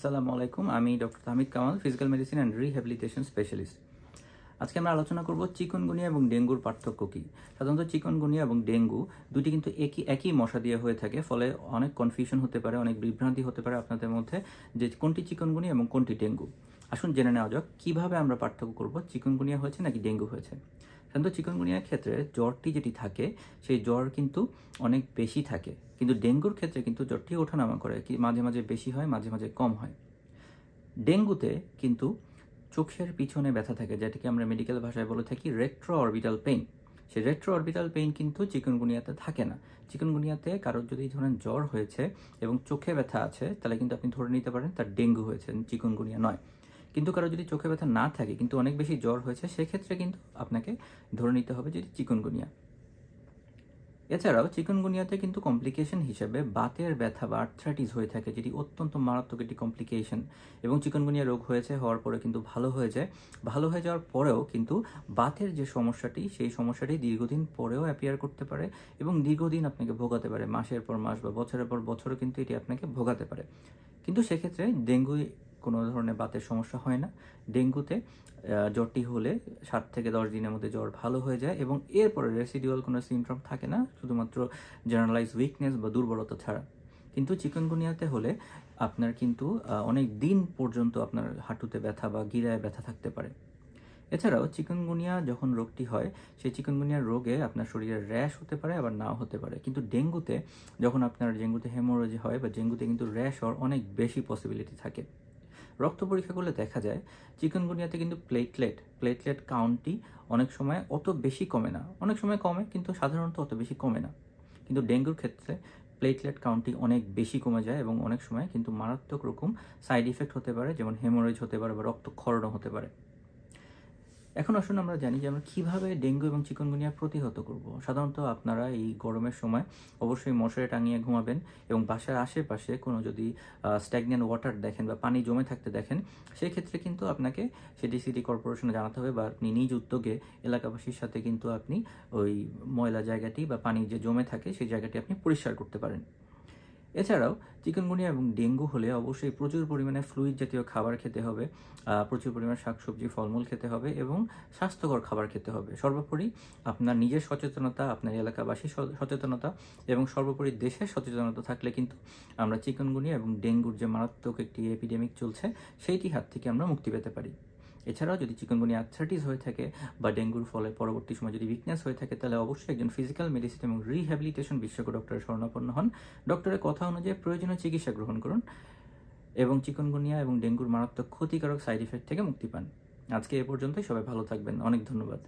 আসসালামু আলাইকুম। আমি doctor Tahmid Kamal, physical medicine and rehabilitation specialist. আজকে আমরা আলোচনা করব চিকুনগুনিয়া এবং ডেঙ্গুর পার্থক্য কী। সাধারণত চিকুনগুনিয়া এবং ডেঙ্গু দুটি কিন্তু একই মশা দিয়ে হয়ে থাকে, ফলে অনেক কনফিউশন হতে পারে, অনেক বিভ্রান্তি হতে পারে আপনাদের মধ্যে যে কোনটি চিকুনগুনিয়া এবং কোনটি ডেঙ্গু। আসুন জেনে নেওয়া যাক কীভাবে আমরা পার্থক্য করব চিকুনগুনিয়া হয়েছে নাকি ডেঙ্গু হয়েছে। সাধারণত চিকুনগুনিয়ার ক্ষেত্রে জ্বরটি যেটি থাকে সেই জ্বর কিন্তু অনেক বেশি থাকে, কিন্তু ডেঙ্গুর ক্ষেত্রে কিন্তু জ্বরটি ওঠানামা করে, কি মাঝে মাঝে বেশি হয়, মাঝে মাঝে কম হয়। ডেঙ্গুতে কিন্তু চোখের পিছনে ব্যথা থাকে, যেটাকে আমরা মেডিকেল ভাষায় বলে থাকি রেট্রো অরবিটাল পেইন। সেই রেট্রো অরবিটাল পেইন কিন্তু চিকুনগুনিয়াতে থাকে না। চিকুনগুনিয়াতে কারোর যদি ধরেন জ্বর হয়েছে এবং চোখে ব্যথা আছে, তাহলে কিন্তু আপনি ধরে নিতে পারেন তার ডেঙ্গু হয়েছে, চিকুনগুনিয়া নয়। কিন্তু কারো যদি চোখে ব্যথা না থাকে কিন্তু অনেক বেশি জ্বর হয়েছে, সেক্ষেত্রে কিন্তু আপনাকে ধরে নিতে হবে যে চিকুনগুনিয়া। এছাড়াও চিকুনগুনিয়াতে কিন্তু কমপ্লিকেশন হিসেবে বাতের ব্যথা বা আর্থ্রাইটিস হয়ে থাকে, যেটি অত্যন্ত মারাত্মক একটি কমপ্লিকেশন। এবং চিকুনগুনিয়া রোগ হওয়ার পরে কিন্তু ভালো হয়ে যায়। ভালো হয়ে যাওয়ার পরেও কিন্তু বাতের যে সমস্যাটি, সেই সমস্যাটি দীর্ঘদিন পরেও অ্যাপিয়ার করতে পারে এবং দীর্ঘদিন আপনাকে ভোগাতে পারে, মাসের পর মাস বা বছরের পর বছরও কিন্তু এটি আপনাকে ভোগাতে পারে। কিন্তু সেক্ষেত্রে ডেঙ্গু কোনো ধরনের বাতের সমস্যা হয় না। ডেঙ্গুতে জ্বরটি হলে 7 থেকে 10 দিনের মধ্যে জ্বর ভালো হয়ে যায় এবং এরপরে রেসিডুয়াল কোনো সিমটম থাকে না, শুধুমাত্র জেনারেলাইজ উইকনেস বা দুর্বলতা ছাড়া। কিন্তু চিকুনগুনিয়াতে হলে আপনার কিন্তু অনেক দিন পর্যন্ত আপনার হাঁটুতে ব্যথা বা গিরায় ব্যথা থাকতে পারে। এছাড়াও চিকুনগুনিয়া যখন রোগটি হয়, সেই চিকুনগুনিয়ার রোগে আপনার শরীরে র্যাশ হতে পারে, আবার নাও হতে পারে। কিন্তু ডেঙ্গুতে যখন আপনার ডেঙ্গুতে হেমোরয়েজ হয় বা ডেঙ্গুতে কিন্তু র্যাশ হওয়ার অনেক বেশি পসিবিলিটি থাকে। রক্ত পরীক্ষা করলে দেখা যায় চিকুনগুনিয়াতে কিন্তু প্লেটলেট কাউন্টটি অনেক সময় অত বেশি কমে না, অনেক সময় কমে কিন্তু সাধারণত অত বেশি কমে না। কিন্তু ডেঙ্গুর ক্ষেত্রে প্লেটলেট কাউন্টটি অনেক বেশি কমে যায় এবং অনেক সময় কিন্তু মারাত্মক রকম সাইড ইফেক্ট হতে পারে, যেমন হেমোরয়েজ হতে পারে বা রক্তক্ষরণও হতে পারে। এখন আসুন আমরা জানি যে আমরা কীভাবে ডেঙ্গু এবং চিকুনগুনিয়া প্রতিহত করব। সাধারণত আপনারা এই গরমের সময় অবশ্যই মশারি টাঙিয়ে ঘুমাবেন এবং বাসার আশেপাশে কোনো যদি স্ট্যাগন্যান্ট ওয়াটার দেখেন বা পানি জমে থাকতে দেখেন, সেই ক্ষেত্রে কিন্তু আপনাকে সেটি সিটি কর্পোরেশনে জানাতে হবে বা আপনি নিজ উদ্যোগে এলাকাবাসীর সাথে কিন্তু আপনি ওই ময়লা জায়গাটি বা পানি যে জমে থাকে সেই জায়গাটি আপনি পরিষ্কার করতে পারেন। এছাড়াও চিকুনগুনিয়া এবং ডেঙ্গু হলে অবশ্যই প্রচুর পরিমাণে ফ্লুইড জাতীয় খাবার খেতে হবে, প্রচুর পরিমাণে শাকসবজি ফলমূল খেতে হবে এবং স্বাস্থ্যকর খাবার খেতে হবে। সর্বোপরি আপনার নিজের সচেতনতা, আপনার এলাকাবাসীর সচেতনতা এবং সর্বোপরি দেশের সচেতনতা থাকলে কিন্তু আমরা চিকুনগুনিয়া এবং ডেঙ্গুর যে মারাত্মক একটি এপিডেমিক চলছে, সেইটি হাত থেকে আমরা মুক্তি পেতে পারি। এছাড়াও যদি চিকুনগুনিয়া আর্থ্রাইটিস হয়ে থাকে বা ডেঙ্গুর ফলে পরবর্তী সময় যদি উইকনেস হয়ে থাকে, তাহলে অবশ্যই একজন ফিজিক্যাল মেডিসিন এবং রিহ্যাবিলিটেশন বিশেষজ্ঞ ডক্টরের শরণাপন্ন হন। ডক্টরের কথা অনুযায়ী প্রয়োজনীয় চিকিৎসা গ্রহণ করুন এবং চিকুনগুনিয়া এবং ডেঙ্গুর মারাত্মক ক্ষতিকারক সাইড ইফেক্ট থেকে মুক্তি পান। আজকে এ পর্যন্তই। সবাই ভালো থাকবেন। অনেক ধন্যবাদ।